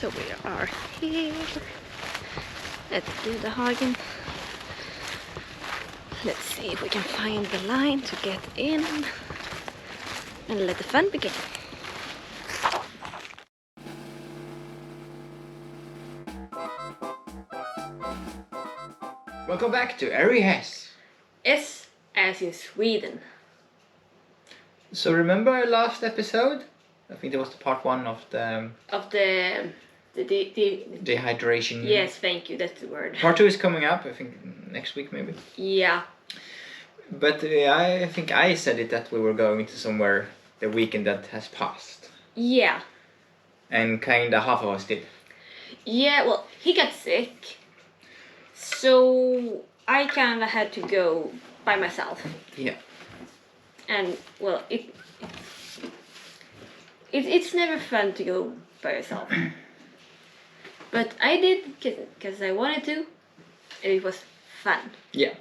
So we are here at Gudahagens. Let's see if we can find the line to get in and let the fun begin. Welcome back to Gudahagens. S as in Sweden. So remember our last episode? I think that was the part 1 of the dehydration. Yes, thank you, that's the word. Part 2 is coming up, I think next week maybe. Yeah. But I think I said it that we were going to somewhere the weekend that has passed. Yeah. And kinda half of us did. Yeah, well, he got sick. So I kinda had to go by myself. Yeah. And well, it's never fun to go by yourself. But I did because I wanted to, and it was fun. Yeah.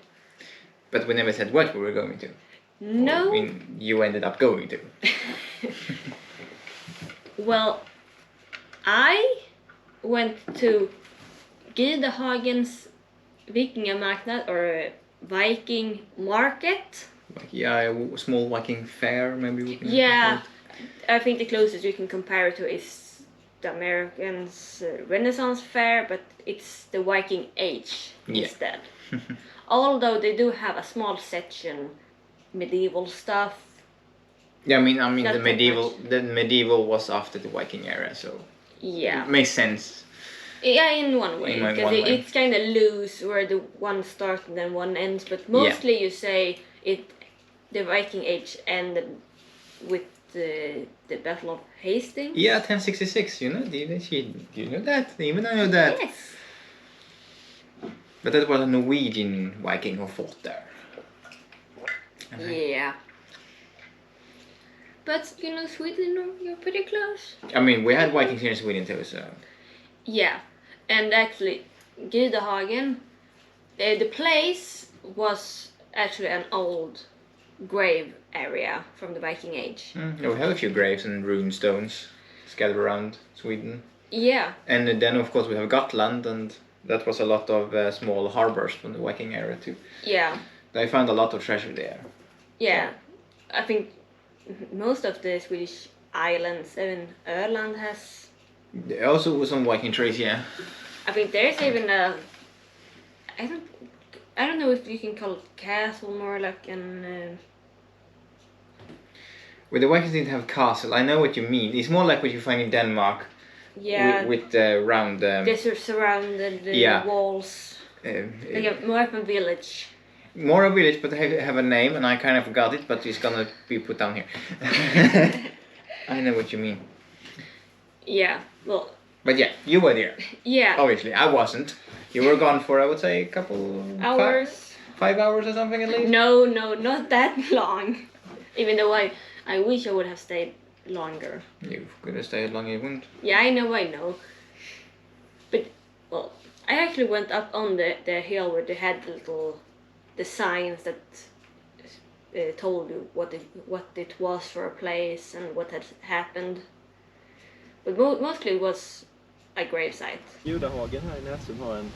But we never said what we were going to. No. I mean, you ended up going to. Well, I went to Gudahagens vikingamarknad or Viking market. A small Viking fair maybe we can call Yeah, it. I think the closest you can compare it to is the Americans' Renaissance fair, but it's the Viking Age instead. Although they do have a small section medieval stuff. Yeah, I mean Not the medieval was after the Viking era, so yeah, it makes sense. Yeah, in one way, In one because way. it's kind of loose where the one starts and then one ends. But mostly you say the Viking Age ended with the Battle of Hastings. Yeah, 1066. You know, you know that? Even I know that. Yes. But that was a Norwegian Viking who fought there. Yeah. But you know, Sweden, you're pretty close. I mean, we had Vikings here in Sweden too, so. Yeah, and actually, Gudahagen, the place was actually an old grave area from the Viking Age. Yeah, we have a few graves and rune stones scattered around Sweden. Yeah. And then, of course, we have Gotland, and that was a lot of small harbors from the Viking era too. Yeah. They found a lot of treasure there. Yeah, I think most of the Swedish islands, even Öland has. There also was some Viking trees, yeah. I think there's even a. I don't know if you can call it castle, more like an. Well, the Vikings didn't have castle. I know what you mean. It's more like what you find in Denmark. Yeah. With round. They surrounded the walls. Like a more of a village. More a village, but they have a name, and I kind of forgot it, but it's gonna be put down here. I know what you mean. Yeah, well. But yeah, you were there. Yeah. Obviously, I wasn't. You were gone for, I would say, a couple... hours. 5 hours or something at least? No, not that long. Even though I wish I would have stayed longer. You could have stayed longer, you wouldn't. Yeah, I know. But, well, I actually went up on the hill where they had the signs that told you what it was for a place and what had happened. But mostly it was a gravesite. Gudahagen här i Näsum har en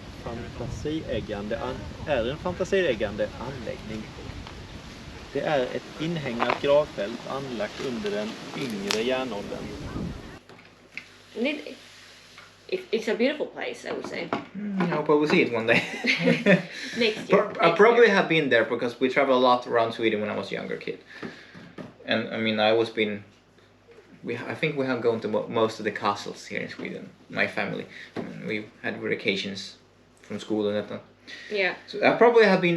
fantasieggande anläggning. Det är ett inhägnat gravfält anlagt under den yngre järnåldern. It's a beautiful place, I would say. I hope I will see it one day. Next year. I probably have been there because we traveled a lot around Sweden when I was a younger kid. And I mean, I think we have gone to most of the castles here in Sweden, my family. We had vacations from school and that. Yeah. So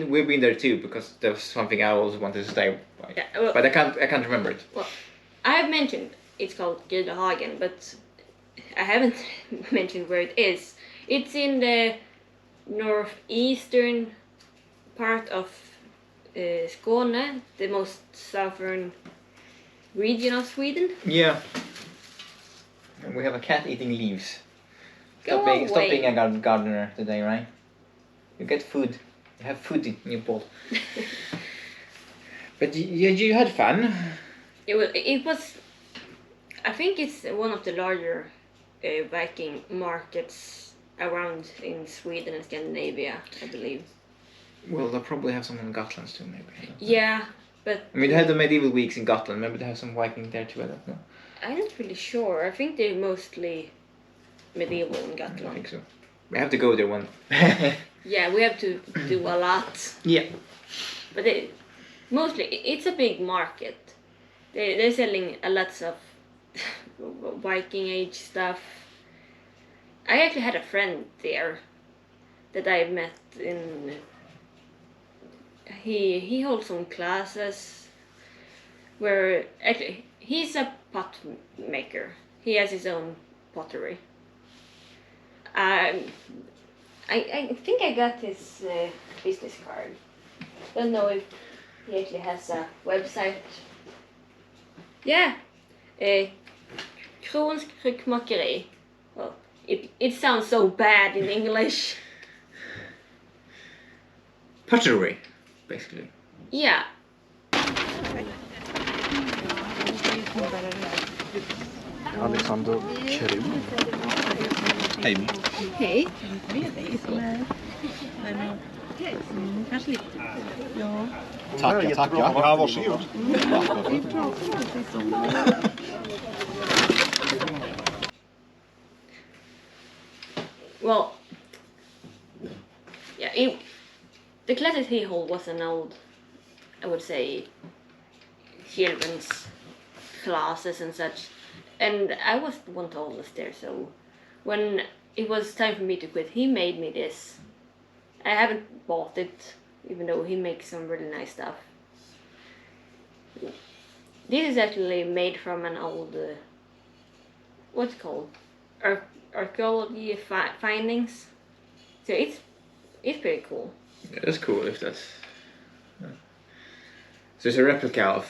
we've been there too, because there was something I always wanted to stay by. Yeah, well, but I can't remember it. Well, I have mentioned it's called Gudahagen, but I haven't mentioned where it is. It's in the northeastern part of Skåne, the most southern region of Sweden. Yeah. And we have a cat eating leaves. Stop being a gardener today, right? You get food. You have food in your bowl. But you had fun. It was. I think it's one of the larger Viking markets around in Sweden and Scandinavia, I believe. Well, they'll probably have some in Gotland too, maybe. Yeah, but I mean, they had the medieval weeks in Gotland. Maybe they have some Viking there too. I don't know. I'm not really sure. I think they're mostly medieval in I Gotland. think so. We have to go there one. Yeah, we have to do a lot. Yeah. But mostly, it's a big market. They're selling a lots of Viking age stuff. I actually had a friend there that I met in. He holds some classes where actually he's a pot maker. He has his own pottery. I think I got his business card. Don't know if he actually has a website. Yeah, Krons Kryckmakeri. Well, it sounds so bad in English. Pottery, basically. Yeah. Alexander Krum. Hej. Hej. Tackar. Ja, varsågod. Well, yeah, the classes he held was an old, I would say, children's classes and such. And I was one of the oldest there, so when it was time for me to quit, he made me this. I haven't bought it, even though he makes some really nice stuff. This is actually made from an old, what's it called? Archaeology findings. So it's pretty cool. Yeah, that's cool if that's. So it's a replica of.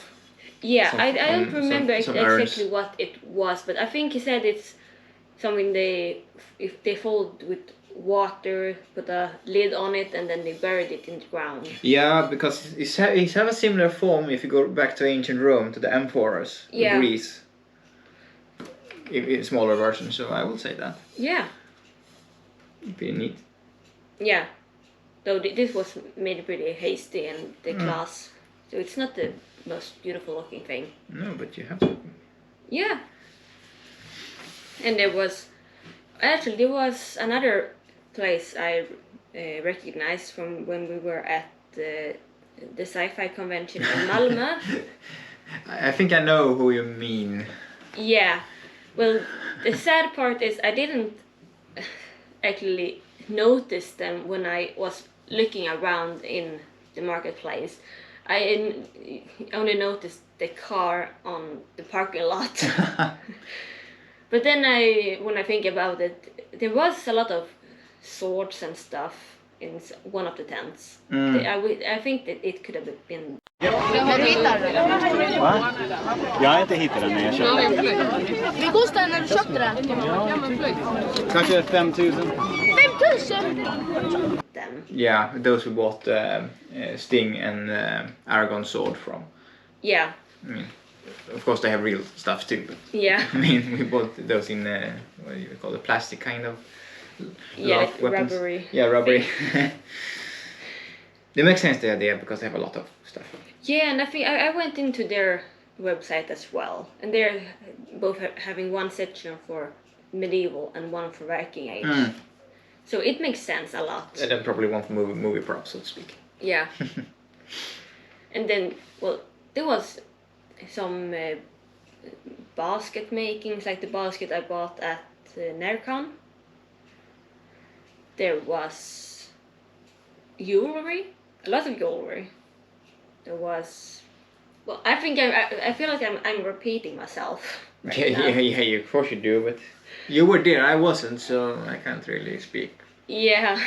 Yeah, Some- I don't some- remember some exactly urns. what it was, but I think he said it's something if they fold with water, put a lid on it, and then they buried it in the ground. Yeah, because it's have a similar form if you go back to ancient Rome, to the amphoras, Yeah. Greece. In smaller version, so I will say that. Yeah, Pretty neat. yeah. Though this was made pretty hasty in the class, so it's not the most beautiful looking thing. No, but you have to. Yeah. And there was another place I recognized from when we were at the sci-fi convention in Malmö. I think I know who you mean. Yeah. Well, the sad part is I didn't actually notice them when I was looking around in the marketplace. I only noticed the car on the parking lot. But then when I think about it, there was a lot of swords and stuff in one of the tents. I think that it could have been. Har du hittat den? Va? Jag har inte hittat den när jag köpte den. Hur kostade den när du köpte den? Kanske 5 000. 5 000? Them. Yeah, those we bought Sting and Aragon sword from. Yeah, I mean, of course they have real stuff too, but yeah, I mean we bought those in what do you call it, plastic kind of. yeah, lot weapons. rubbery. Yeah, rubbery. They make sense the idea because they have a lot of stuff. Yeah, and I think I went into their website as well, and they're both having one section for medieval and one for Viking age. So it makes sense a lot. And then probably one for movie props, so to speak. Yeah. And then, well, there was some basket makings, like the basket I bought at Nercon. There was jewelry, a lot of jewelry. There was, well, I think I feel like I'm repeating myself. Right now. Yeah, of course you do, but you were there, I wasn't, so I can't really speak. Yeah.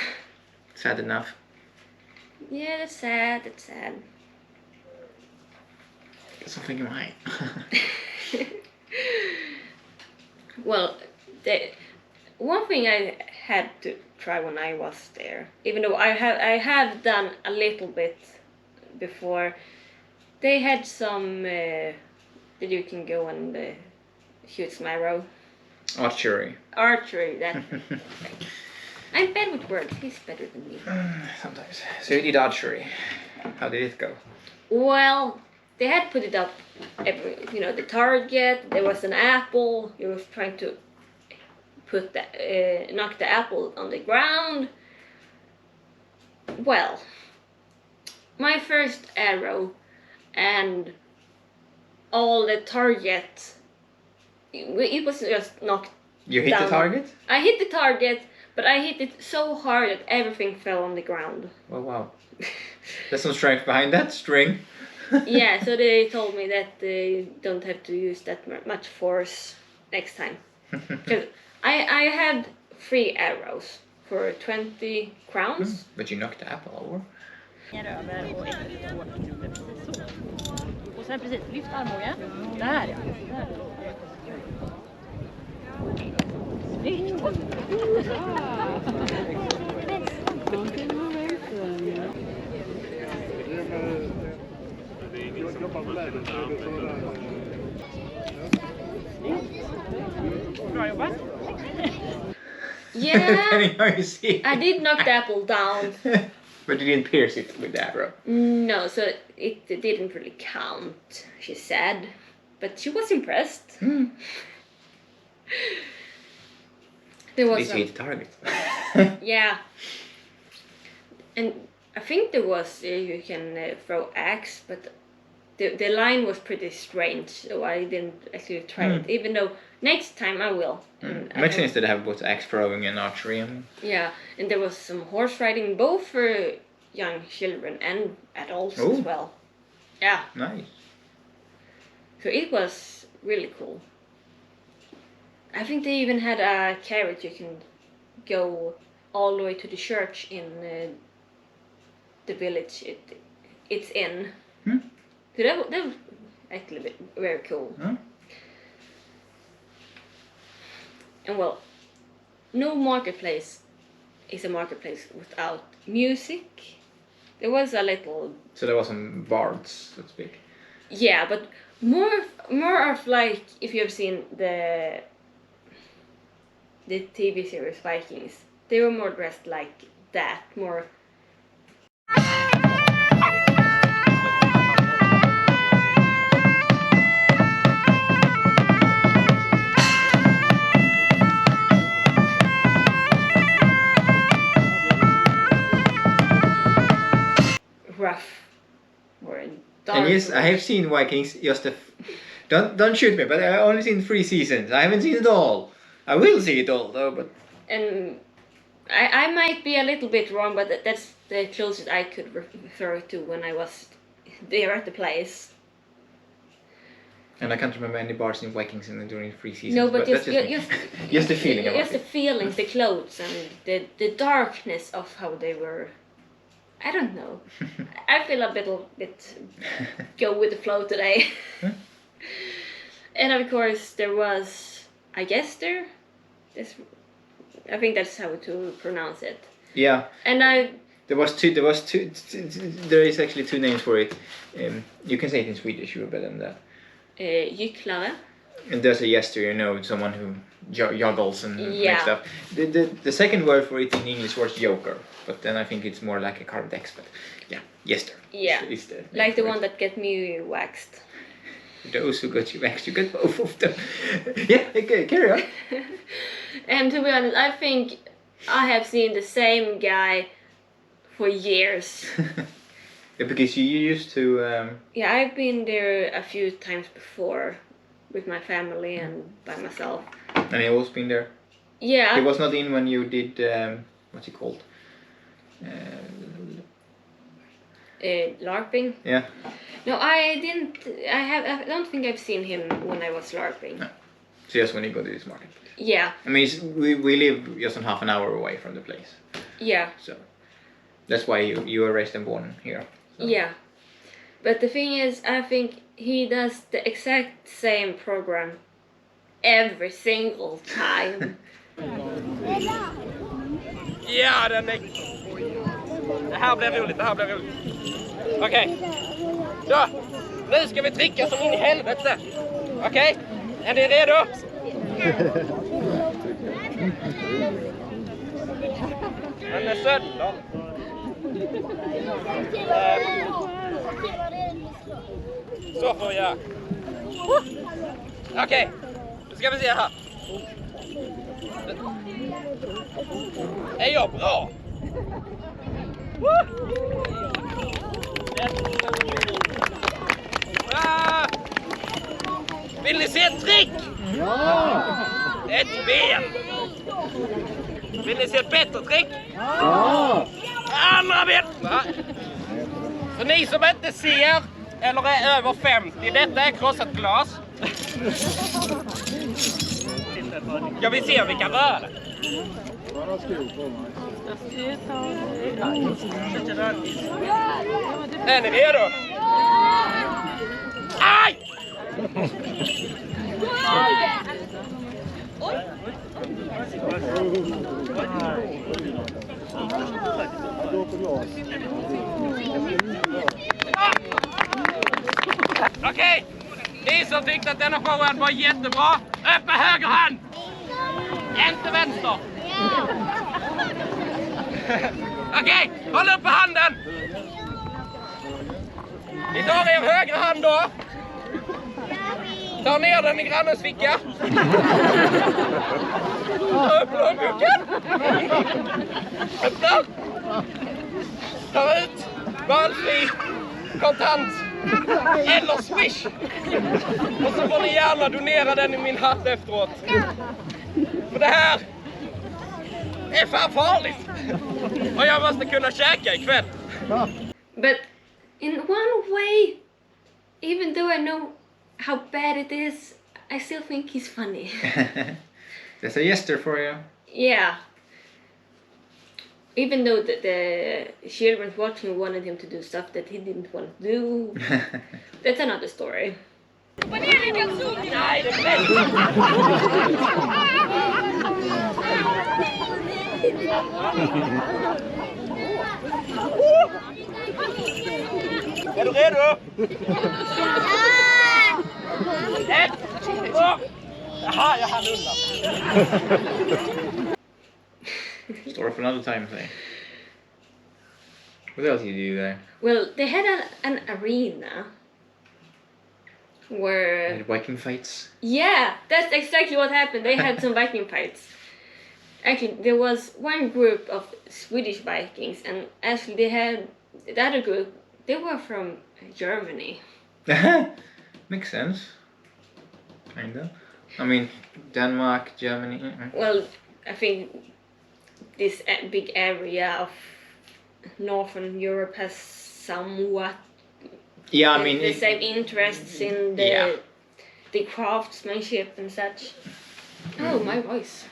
Sad enough. Yeah, that's sad, that's sad. Got something in mind. Well, one thing I had to try when I was there, even though I have done a little bit before, they had some that you can go and shoot some arrow. Archery. Archery, that. I'm bad with words. He's better than me. Sometimes. So you did archery. How did it go? Well, they had put it up, the target. There was an apple. He was trying to knock the apple on the ground. Well, my first arrow and all the target, it was just knocked You hit down. the target? I hit the target, but I hit it so hard that everything fell on the ground. Oh wow. There's some strength behind that string. Yeah, so they told me that they don't have to use that much force next time. Because I had 3 arrows for 20 crowns. But you knocked the apple over. Över och ett hårt. Precis så. Och sen precis, lyft armbågen. Där ja. Där. Snyggt. Bra jobbat. Yeah, You see. I did knock the apple down. But you didn't pierce it with the arrow. No, so it didn't really count, she said. But she was impressed. There At was least you hit the target. yeah. And I think there was, you can throw axe, but the line was pretty strange, so I didn't actually try it, even though next time I will. And I Makes hope- sense that they have both axe throwing and archery. Yeah, and there was some horse riding, both for young children and adults as Oh. well. Yeah, Nice. so it was really cool. I think they even had a carriage you can go all the way to the church in the village it's in. So that was actually very cool. Huh? And well, no marketplace is a marketplace without music. There was a little, So there was some bards, so to speak. yeah, but more of like, if you have seen the TV series Vikings, they were more dressed like that, more. Rough or dark. And yes, I have seen Vikings. Just don't shoot me, but I only seen 3 seasons. I haven't seen it all. I will see it all though, but And I might be a little bit wrong, but that's the closest I could refer to when I was there at the place. and I can't remember any bards in Vikings during 3 seasons. No, but that's just me. Just the feeling about just the it. feelings, the clothes, and the darkness of how they were. I don't know. I feel a bit go with the flow today. And of course there was, I guess I think that's how to pronounce it. Yeah. And There was two. There is actually 2 names for it. You can say it in Swedish. You're better than that. gycklare. And there's a jester, someone who juggles and Yeah. makes stuff. The second word for it in English was joker, but then I think it's more like a carved X. But yeah, jester. Yeah. Is the Like the word. one that get me waxed. Those who got you waxed, you got both of them. Yeah, okay, carry on. And to be honest, I think I have seen the same guy for years. Yeah, because you used to. Yeah, I've been there a few times before with my family and by myself. And he always been there. Yeah. He was not in when you did. What's it called? LARPing. Yeah. No, I didn't. I don't think I've seen him when I was LARPing. No. So just when you go to this marketplace. Yeah. I mean, we live just on half an hour away from the place, Yeah. so that's why you were raised and born here. So. Yeah. But the thing is, I think he does the exact same program every single time. Ja, den är... Det här blir roligt, Okej. Så, nu ska vi trycka som in i helvete. Okej, är ni redo? Den är sönder. Så får vi göra. Okej, nu ska vi se här. Är jag bra? Vill ni se ett trick? Ja! Ett ben. Vill ni se ett bättre trick? Ja! Andra ben. För ni som inte ser eller är över 50, detta är krossat glas. Ska vi se om vi kan röra det? Är ni redo? Aj! Okej, ni som tyckte att denna showen var jättebra, upp med höger hand! Inte vänster! Okej, håll upp handen! Ni tar er högra hand då. Ta ner den i grannens ficka. Ta upp plånboken. Öppna. Ta ut valfri kontant eller swish. Och så får ni gärna donera den i min hatt efteråt. För det här är fan farligt. Och jag måste kunna käka ikväll. But in one way, even though I know how bad it is, I still think he's funny. There's a gesture for you. Yeah. Even though the children watching wanted him to do stuff that he didn't want to do, that's another story. Är du redo? Ett, två. Jaha, jag hann undan. Story for another time, say. What else did you do there? Well, they had an arena where... Had Viking fights? Yeah, that's exactly what happened. They had some Viking fights. Actually, there was one group of Swedish Vikings, and actually they had the other group, they were from Germany. Makes sense. Kinda. I mean, Denmark, Germany. Well, I think this big area of Northern Europe has somewhat Yeah, I mean... the same interests in the craftsmanship and such. Oh, my voice.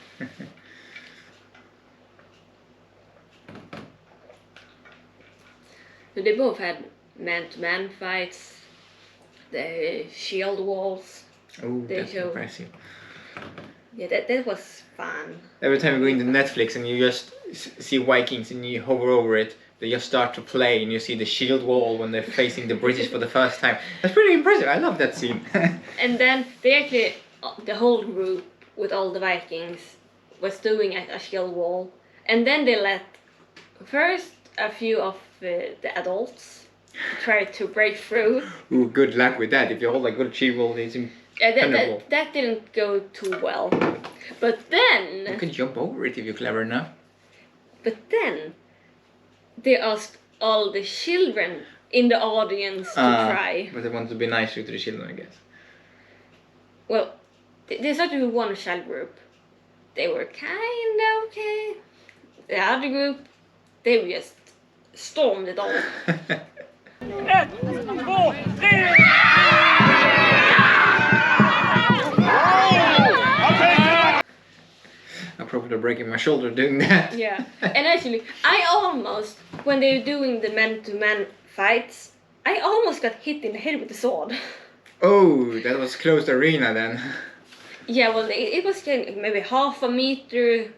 So they both had man-to-man fights, the shield walls. Oh, They that's show- impressive. Yeah, that was fun. Every time you go into Netflix and you just see Vikings and you hover over it, they just start to play and you see the shield wall when they're facing the British for the first time. That's pretty impressive. I love that scene. And then they actually, the whole group with all the Vikings was doing a shield wall. And then they let first a few of the adults try to break through. Ooh, good luck with that. If you hold a good shield wall, it's impenetrable. That didn't go too well. But You then, can jump over it if you're clever enough. they asked all the children in the audience to try. But they want to be nicer to the children, I guess. Well, they started with one child group. They were kind of okay. The other group, they just stormed it all. Ett, två, tre! I'm probably breaking my shoulder doing that. Yeah, and actually, I almost, when they were doing the man-to-man fights, I almost got hit in the head with the sword. Oh, that was closed arena then. Yeah, well, it was maybe half a meter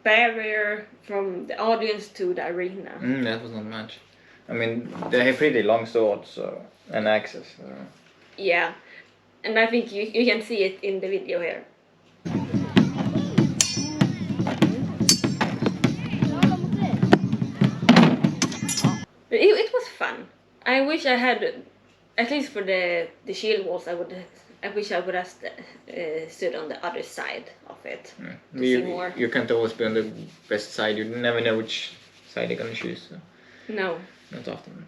barrier from the audience to the arena. That was not much. I mean, they have pretty long swords so, and axes. So. Yeah, and I think you can see it in the video here. But it was fun. I wish I had, at least for the shield walls, I wish I would have stood on the other side of it to see more. You can't always be on the best side. You never know which side they're gonna choose. So. No. Not often.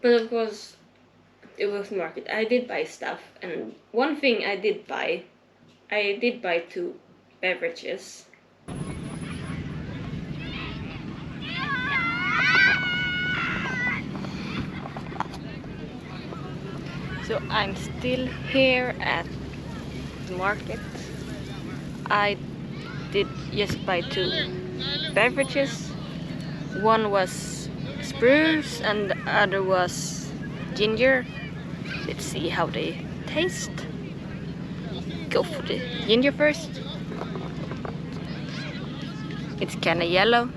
But of course, it was market. I did buy stuff, and one thing I did buy 2 beverages. So I'm still here at the market. I did just buy 2 beverages. One was spruce and the other was ginger. Let's see how they taste. Go for the ginger first. It's kinda yellow.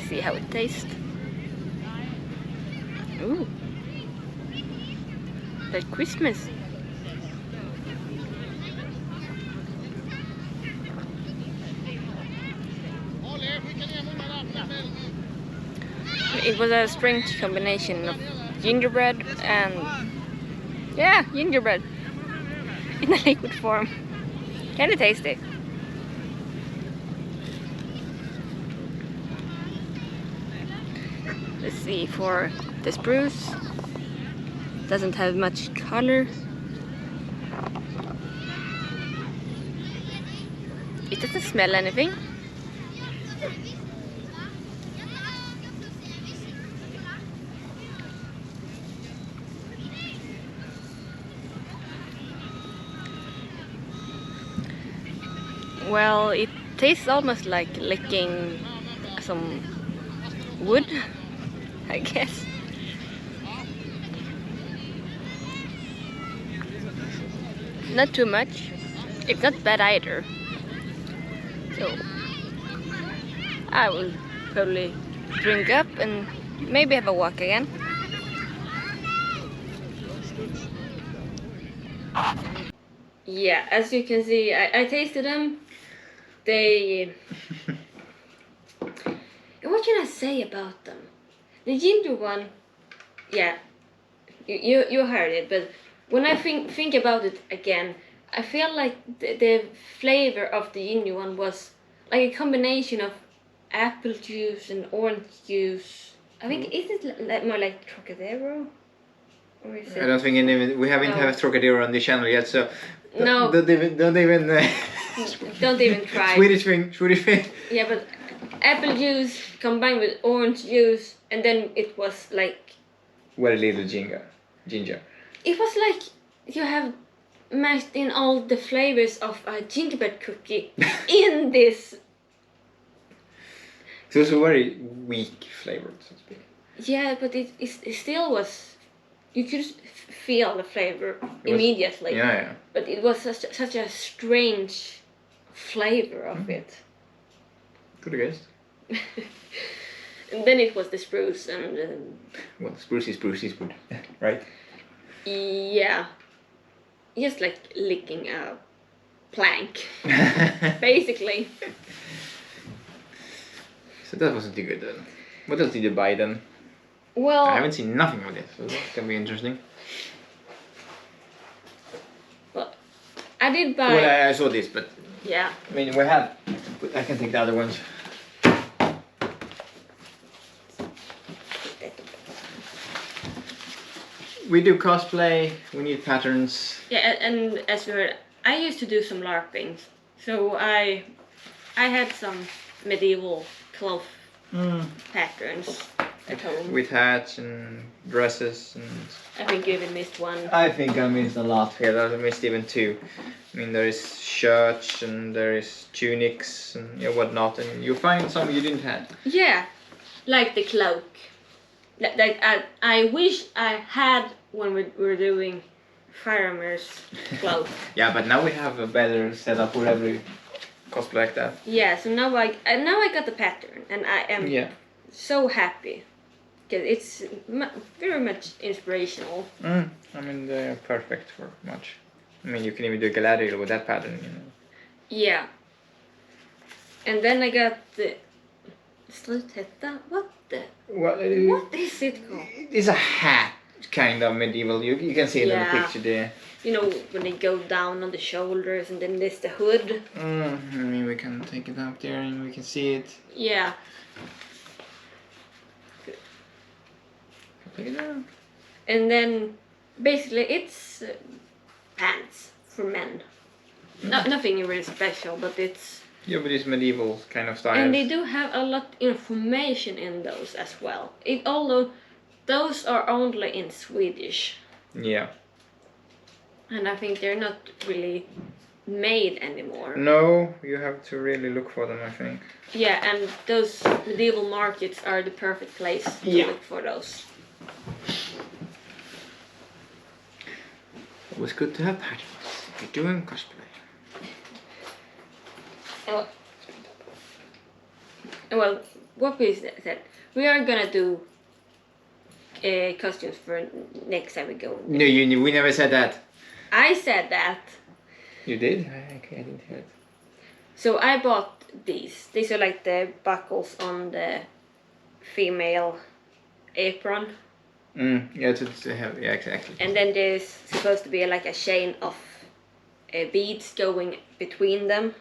See how it tastes. Ooh. Like Christmas. It was a strange combination of gingerbread and gingerbread in a liquid form. Kinda tasty. Let's see for the spruce. Doesn't have much color. It doesn't smell anything. Well, it tastes almost like licking some wood, I guess. Not too much. It's not bad either. So I will probably drink up and maybe have a walk again. Yeah, as you can see, I tasted them. They... What can I say about them? The ginger one, yeah, you heard it, but when I think about it again, I feel like the flavor of the ginger one was like a combination of apple juice and orange juice. I think is it more like Trocadero, or is it? I don't think we haven't had Trocadero on the channel yet, so no. Don't even don't even try. Swedish thing. Yeah, but apple juice combined with orange juice, and then it was like very little ginger. It was like you have mashed in all the flavors of a gingerbread cookie in this. So it's a very weak flavor, so to speak. Yeah, but it still was. You could feel the flavor immediately. Yeah. But it was such a strange flavor of it. Could have guessed. And then it was the spruce and. Well, spruce is good, right? Yeah. Just like licking a plank, basically. So that wasn't too good then. What else did you buy then? Well, I haven't seen nothing of this, so that can be interesting. Well, I did buy. Well, I saw this, but yeah. I mean, we have. I can take the other ones. We do cosplay. We need patterns. Yeah, and as you heard, I used to do some LARPing, so I had some medieval cloth patterns at home. With hats and dresses and... I think you even missed one. I think I missed a lot here. I missed even 2. I mean, there is shirts and there is tunics and whatnot, and you find some you didn't have. Yeah, like the cloak. Like I wish I had when we were doing Faramir's cloak. Yeah, but now we have a better setup for every cosplay like that. Yeah, so now I got the pattern, and I am so happy. 'cause it's very much inspirational. I mean, they're perfect for much. I mean, you can even do a gladiator with that pattern, you know. Yeah. And then I got the Sluthetta. What is it called? It's a hat, kind of medieval. You can see it in the Yeah. picture there. You know, when they go down on the shoulders and then there's the hood. I mean, we can take it up there and we can see it. Yeah. Take it down. And then basically it's pants for men. Nothing really special, but it's... Yeah, but it's medieval kind of style. And they do have a lot of information in those as well. Although those are only in Swedish. Yeah. And I think they're not really made anymore. No, you have to really look for them, I think. Yeah, and those medieval markets are the perfect place to look for those. It was good to have patterns. You're doing cosplay. Well, what we said, we are gonna do costumes for next time we go. No, we never said that. I said that. You did? I didn't hear it. So I bought these. These are like the buckles on the female apron. Yeah, to have, yeah, exactly. And then there's supposed to be like a chain of beads going between them.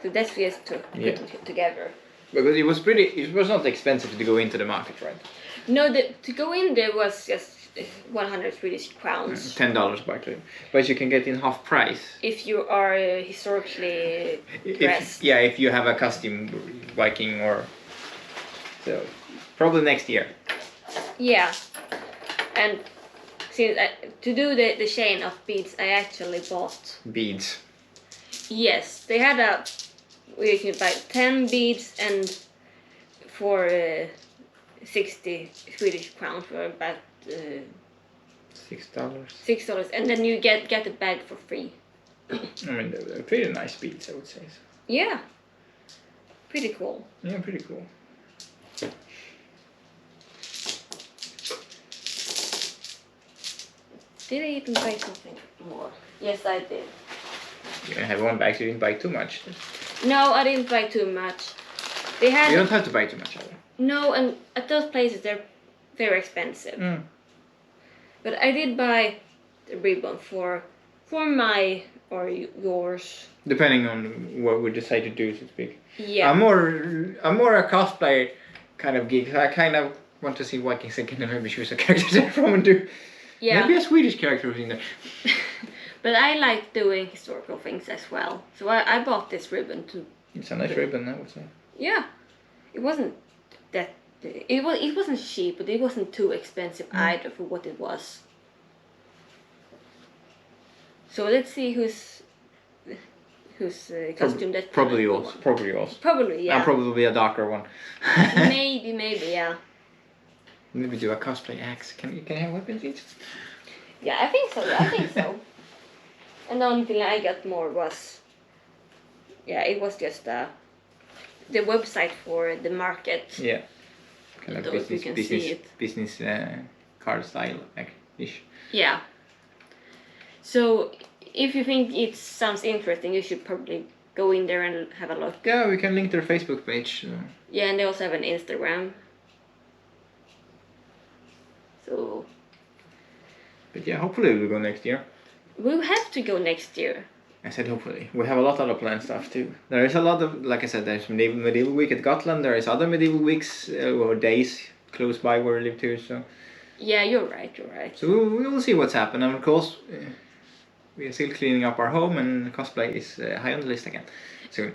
So that's just to put them together. Because it was not expensive to go into the market, right? No, to go in there was just 100 Swedish crowns. $10 actually. But you can get in half price. If you are historically dressed. If you have a costume Viking or... So, probably next year. Yeah. And since to do the chain of beads, I actually bought... Beads. Yes, they had you can buy 10 beads and for 60 Swedish crowns for about $6. $6, and then you get the bag for free. I mean, they're pretty nice beads, I would say. So. Yeah, pretty cool. Yeah, pretty cool. Did I even buy something more? Yes, I did. You can have one bag, so you didn't buy too much. No, I didn't buy too much. They had... You don't have to buy too much either. No, and at those places they're very expensive. But I did buy the ribbon for my or yours. Depending on what we decide to do, so to speak. Yeah. I'm more a cosplay kind of geek. So I kind of want to see Vikings again and maybe choose a character there from and do. Yeah. Maybe a Swedish character in there. But I like doing historical things as well. So I bought this ribbon too. It's a nice ribbon, I would say. Yeah. It wasn't that... It wasn't cheap, but it wasn't too expensive either for what it was. So let's see whose costume that... Probably yours. Probably yours. Probably, yeah. And probably a darker one. maybe, yeah. Maybe do a cosplay axe. Can you have weapons each? Yeah, I think so. And the only thing I got more was... Yeah, it was just the website for the market. Yeah. Kind of Those you can see it. business card style ish. Yeah. So if you think it sounds interesting, you should probably go in there and have a look. Yeah, we can link their Facebook page. So. Yeah, and they also have an Instagram. So... But yeah, hopefully we'll go next year. We'll have to go next year. I said hopefully. We have a lot of other planned stuff too. There is a lot of, like I said, there's medieval week at Gotland. There is other medieval weeks or days close by where we live too. So. Yeah, you're right. So we will see what's happened, and of course we are still cleaning up our home, and cosplay is high on the list again soon.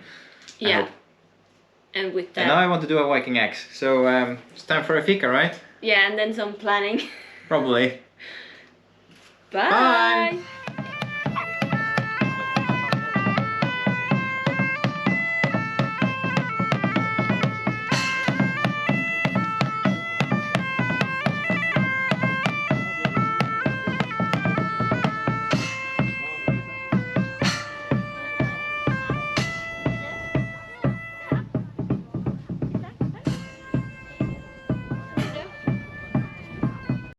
Yeah. And with that. And now I want to do a Viking axe. So it's time for a fika, right? Yeah, and then some planning. Probably. Bye.